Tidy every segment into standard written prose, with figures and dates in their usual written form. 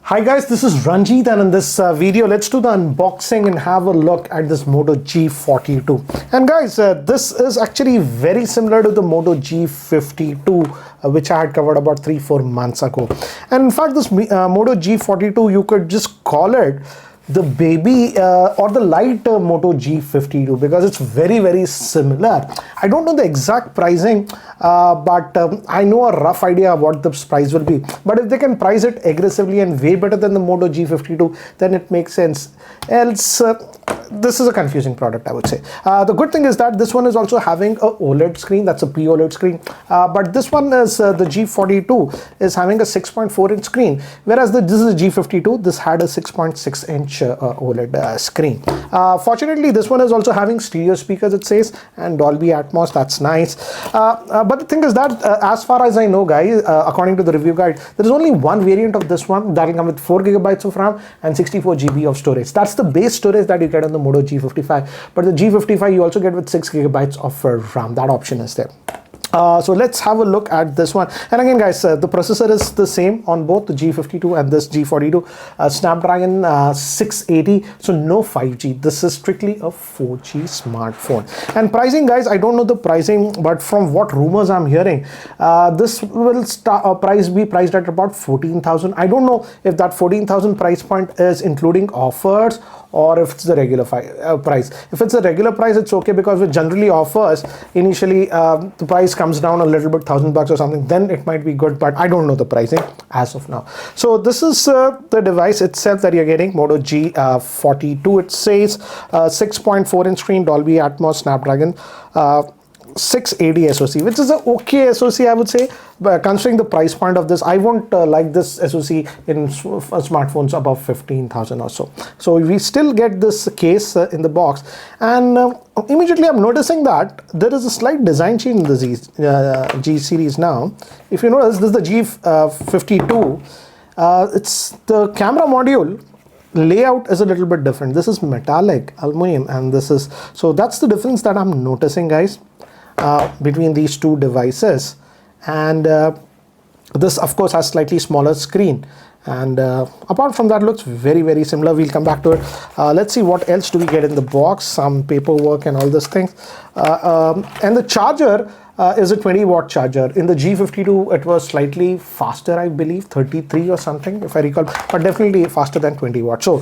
Hi guys, this is Ranjit, and in this video let's do the unboxing and have a look at this Moto G42. And guys, this is actually very similar to the Moto G52 which I had covered about 3-4 months ago. And in fact, this Moto G42, you could just call it the baby or the light Moto G52 because it's very similar. I don't know the exact pricing, but I know a rough idea of what the price will be. But if they can price it aggressively and way better than the Moto G52, then it makes sense. Else, this is a confusing product, I would say. The good thing is that this one is also having a OLED screen, that's a POLED screen. But this one is the G42 is having a 6.4-inch screen, whereas this is a G52. This had a 6.6-inch OLED screen. Fortunately, this one is also having stereo speakers, it says, and Dolby Atmos. That's nice. But the thing is that as far as I know, guys, according to the review guide, there is only one variant of this one that will come with 4 GB of RAM and 64 GB of storage. That's the base storage that you get on the Moto G55. But the G55 you also get with 6 GB of RAM. That option is there. So let's have a look at this one. And again, guys, the processor is the same on both the G52 and this G42. Snapdragon 680, so no 5G. This is strictly a 4G smartphone. And pricing, guys, I don't know the pricing, but from what rumors I'm hearing, this will be priced at about 14,000. I don't know if that 14,000 price point is including offers or if it's the regular price. If it's a regular price, it's okay, because with generally offers, initially the price comes down a little bit, $1,000 or something, then it might be good, but I don't know the pricing as of now. So this is the device itself that you're getting, Moto G42. It says 6.4-inch screen, Dolby Atmos, Snapdragon 680 SoC, which is a okay SoC, I would say. But considering the price point of this, I won't like this SoC in smartphones above 15,000 or so. So we still get this case in the box, and immediately I'm noticing that there is a slight design change in the G series now. If you notice, this is the G52. It's the camera module layout is a little bit different. This is metallic aluminum, and this is, so that's the difference that I'm noticing, guys, between these two devices. And this of course has slightly smaller screen, and apart from that, looks very similar. We'll come back to it. Let's see what else do we get in the box. Some paperwork and all these things, and the charger is a 20-watt charger. In the G52 it was slightly faster, I believe 33 or something if I recall, but definitely faster than 20 watts. So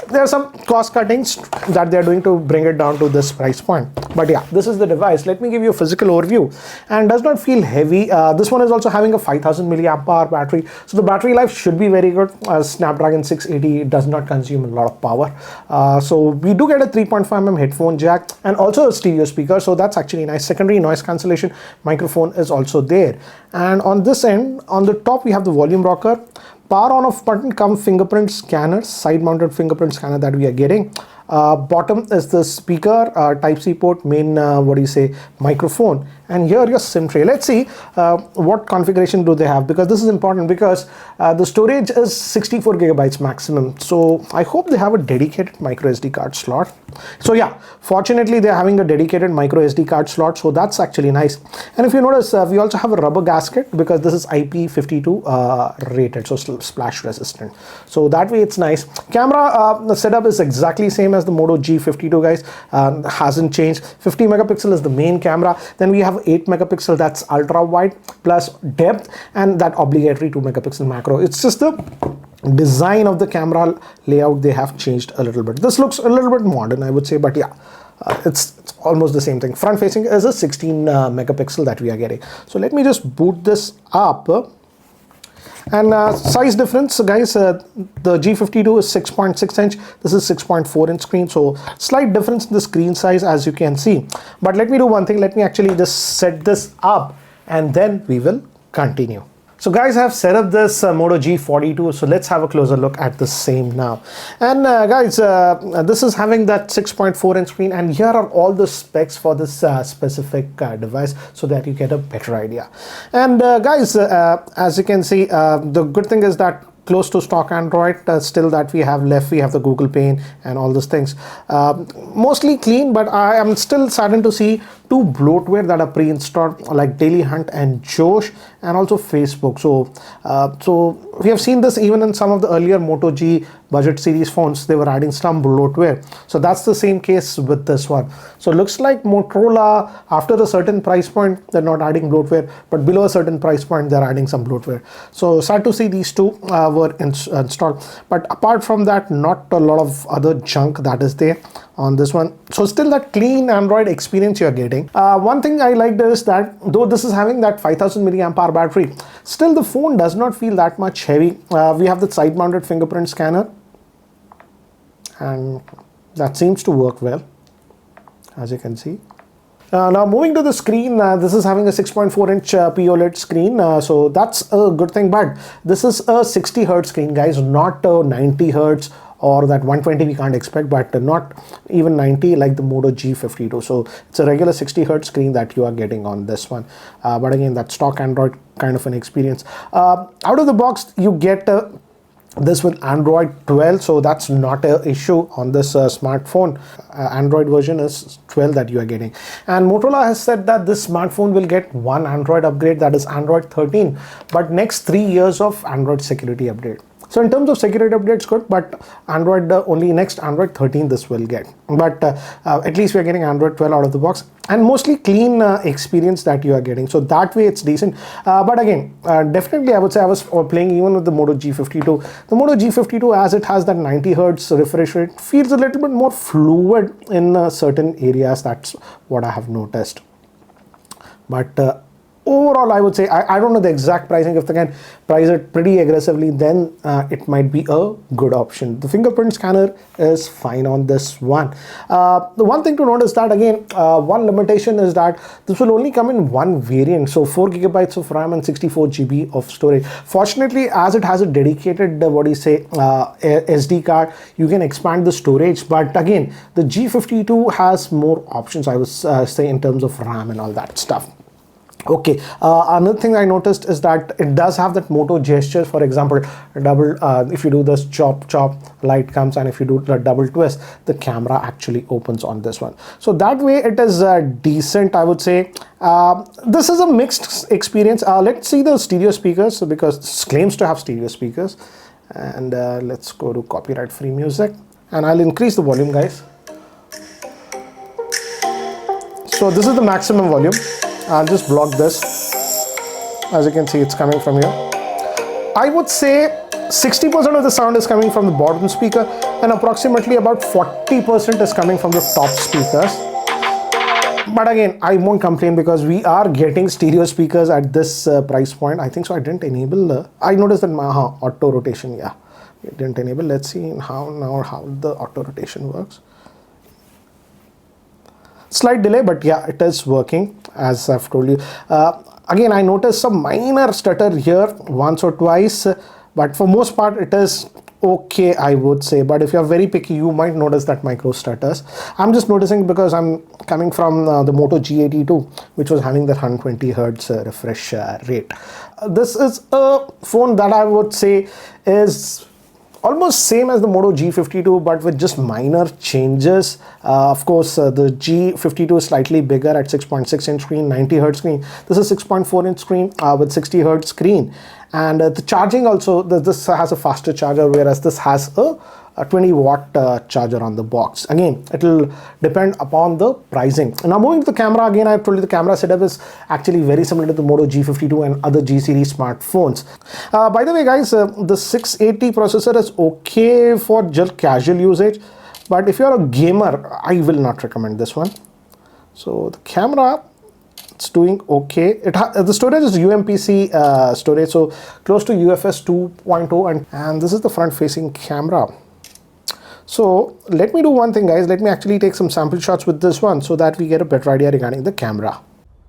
there are some cost cuttings that they're doing to bring it down to this price point. But yeah, this is the device. Let me give you a physical overview, and does not feel heavy. This one is also having a 5000 milliamp hour battery, so the battery life should be very good. Snapdragon 680 does not consume a lot of power. So we do get a 3.5mm headphone jack and also a stereo speaker, so that's actually nice. Secondary noise cancellation microphone is also there. And on this end, on the top, we have the volume rocker. Power on off button, come fingerprint scanner, side mounted fingerprint scanner that we are getting. Bottom is the speaker, Type-C port, main microphone, and here your SIM tray. Let's see what configuration do they have, because this is important, because the storage is 64 GB maximum. So I hope they have a dedicated microSD card slot. So yeah, fortunately they're having a dedicated microSD card slot, so that's actually nice. And if you notice, we also have a rubber gasket, because this is IP52 rated, so splash resistant. So that way it's nice. Camera the setup is exactly same as the Moto G52, guys. Hasn't changed. 50 megapixel is the main camera. Then we have 8 megapixel, that's ultra wide plus depth, and that obligatory 2 megapixel macro. It's just the design of the camera layout they have changed a little bit. This looks a little bit modern, I would say, but yeah, it's almost the same thing. Front facing is a 16 megapixel that we are getting. So let me just boot this up. And size difference, guys, the G52 is 6.6-inch, this is 6.4-inch screen, so slight difference in the screen size, as you can see. But let me do one thing. Let me actually just set this up, and then we will continue. So guys, I have set up this Moto G42, so let's have a closer look at the same now. And guys, this is having that 6.4-inch screen, and here are all the specs for this specific device, so that you get a better idea. And guys, as you can see, the good thing is that close to stock Android still that we have left. We have the Google Pay and all those things. Mostly clean, but I am still saddened to see two bloatware that are pre-installed like Daily Hunt and Josh, and also Facebook. So we have seen this even in some of the earlier Moto G budget series phones. They were adding some bloatware. So that's the same case with this one. So it looks like Motorola, after a certain price point, they're not adding bloatware, but below a certain price point, they're adding some bloatware. So sad to see these two were installed. But apart from that, not a lot of other junk that is there on this one. So still that clean Android experience you're getting. One thing I liked is that though this is having that 5000 milliamp hour battery, still the phone does not feel that much heavy. We have the side mounted fingerprint scanner, and that seems to work well, as you can see. Now moving to the screen, this is having a 6.4 inch POLED screen, so that's a good thing, but this is a 60 Hz screen, guys, not a 90 Hz or that 120 we can't expect, but not even 90 like the Moto G52. So it's a regular 60 Hz screen that you are getting on this one, but again, that stock Android kind of an experience. Out of the box you get this with Android 12, so that's not an issue on this smartphone. Android version is 12 that you are getting, and Motorola has said that this smartphone will get one Android upgrade, that is Android 13, but next 3 years of Android security update. So in terms of security updates, good, but Android only next Android 13 this will get. But at least we are getting Android 12 out of the box, and mostly clean experience that you are getting. So that way it's decent. But again, definitely I would say I was playing even with the Moto G52. The Moto G52, as it has that 90 Hz refresh rate, feels a little bit more fluid in certain areas. That's what I have noticed. But overall, I would say, I don't know the exact pricing. If they can price it pretty aggressively, then it might be a good option. The fingerprint scanner is fine on this one. The one thing to note is that, again, one limitation is that this will only come in one variant. So 4 GB of RAM and 64 GB of storage. Fortunately, as it has a dedicated, SD card, you can expand the storage. But again, the G52 has more options, I would say, in terms of RAM and all that stuff. Okay, another thing I noticed is that it does have that Moto gesture. For example, double if you do this chop, light comes, and if you do the double twist, the camera actually opens on this one. So that way it is decent, I would say. This is a mixed experience. Let's see the stereo speakers, because this claims to have stereo speakers. And let's go to copyright free music, and I'll increase the volume, guys. So this is the maximum volume. I'll just block this. As you can see, it's coming from here. I would say 60% of the sound is coming from the bottom speaker, and approximately about 40% is coming from the top speakers. But again, I won't complain, because we are getting stereo speakers at this price point. I think so. I didn't enable I noticed that my auto rotation, yeah, it didn't enable. Let's see how the auto rotation works. Slight delay, but yeah, it is working, as I've told you. Again, I noticed some minor stutter here once or twice, but for most part it is okay, I would say. But if you're very picky, you might notice that micro stutters. I'm just noticing because I'm coming from the Moto G42, which was having that 120 Hz refresh rate. This is a phone that I would say is almost same as the Moto G52, but with just minor changes. Of course, the G52 is slightly bigger at 6.6 inch screen, 90 Hz screen. This is 6.4 inch screen with 60 Hz screen. And the charging also, this has a faster charger, whereas this has a 20 watt charger on the box. Again, it will depend upon the pricing. Now moving to the camera, again, I told you the camera setup is actually very similar to the Moto G52 and other G series smartphones. By the way, guys, the 680 processor is okay for just casual usage, but if you're a gamer, I will not recommend this one. So the camera, it's doing okay. The storage is UMPC storage, so close to UFS 2.0, and this is the front facing camera. So let me do one thing, guys. Let me actually take some sample shots with this one so that we get a better idea regarding the camera.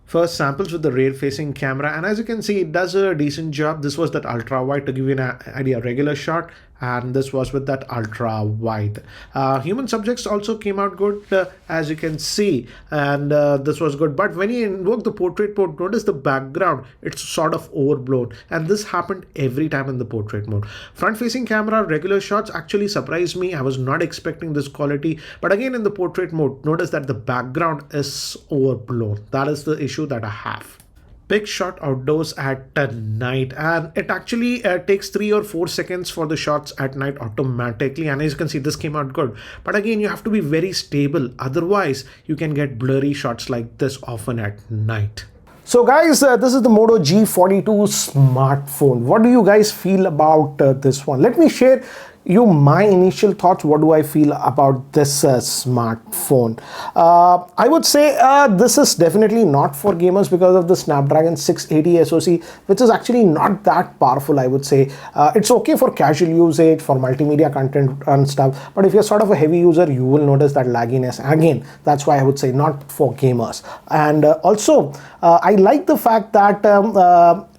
First, samples with the rear facing camera, and as you can see, it does a decent job. This was that ultra wide to give you an idea, regular shot, and this was with that ultra wide. Human subjects also came out good, as you can see, and this was good. But when you invoke the portrait mode, notice the background, it's sort of overblown, and this happened every time in the portrait mode. Front facing camera regular shots actually surprised me. I was not expecting this quality, but again in the portrait mode, notice that the background is overblown. That is the issue that I have. Pick shot outdoors at night, and it actually takes 3 or 4 seconds for the shots at night automatically, and as you can see, this came out good. But again, you have to be very stable, otherwise you can get blurry shots like this often at night. So guys, this is the Moto G42 smartphone. What do you guys feel about this one? Let me share you my initial thoughts. What do I feel about this smartphone? I would say this is definitely not for gamers because of the Snapdragon 680 SoC, which is actually not that powerful. I would say it's okay for casual usage, for multimedia content and stuff, but if you're sort of a heavy user, you will notice that lagginess. Again, that's why I would say not for gamers. And also I like the fact that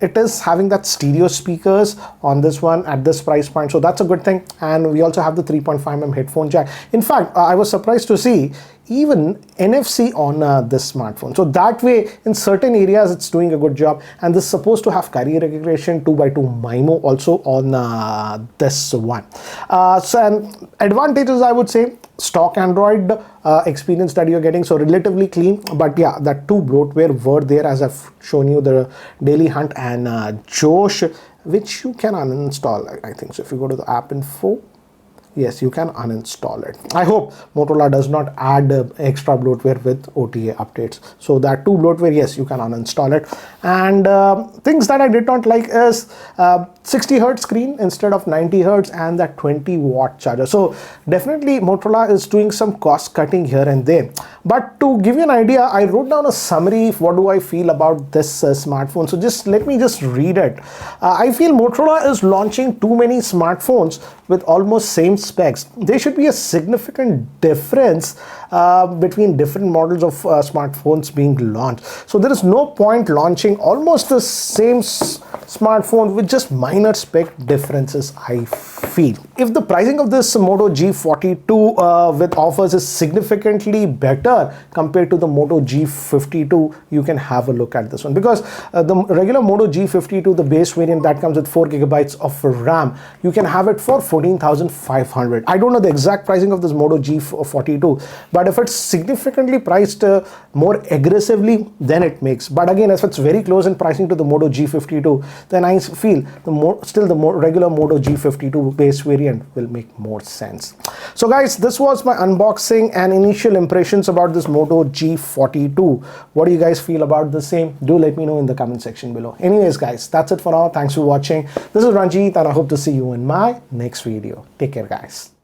it is having that stereo speakers on this one at this price point, so that's a good thing. And we also have the 3.5mm headphone jack. In fact, I was surprised to see even NFC on this smartphone. So that way, in certain areas, it's doing a good job. And this is supposed to have carrier recognition, 2x2 MIMO also on this one. So and advantages, I would say, stock Android experience that you're getting, so relatively clean. But yeah, that two bloatware were there, as I've shown you, the Daily Hunt and Josh, which you can uninstall, I think. So if you go to the app info, yes, you can uninstall it. I hope Motorola does not add extra bloatware with OTA updates. So that two bloatware, yes, you can uninstall it. And things that I did not like is 60 Hz screen instead of 90 Hz and that 20-watt charger. So definitely Motorola is doing some cost cutting here and there. But to give you an idea, I wrote down a summary of what do I feel about this smartphone. So just let me just read it. I feel Motorola is launching too many smartphones with almost same specs. There should be a significant difference between different models of smartphones being launched. So there is no point launching almost the same smartphone with just minor spec differences, I feel. If the pricing of this Moto G42 with offers is significantly better compared to the Moto G52, you can have a look at this one, because the regular Moto G52, the base variant that comes with 4 GB of RAM, you can have it for 14,500. I don't know the exact pricing of this Moto G42, but if it's significantly priced more aggressively, then it makes. But again, if it's very close in pricing to the Moto G52, then I feel still the regular Moto G52 base variant will make more sense. So guys, this was my unboxing and initial impressions about this Moto G42. What do you guys feel about the same? Do let me know in the comment section below. Anyways guys, that's it for now. Thanks for watching. This is Ranjit and I hope to see you in my next video. Take care guys.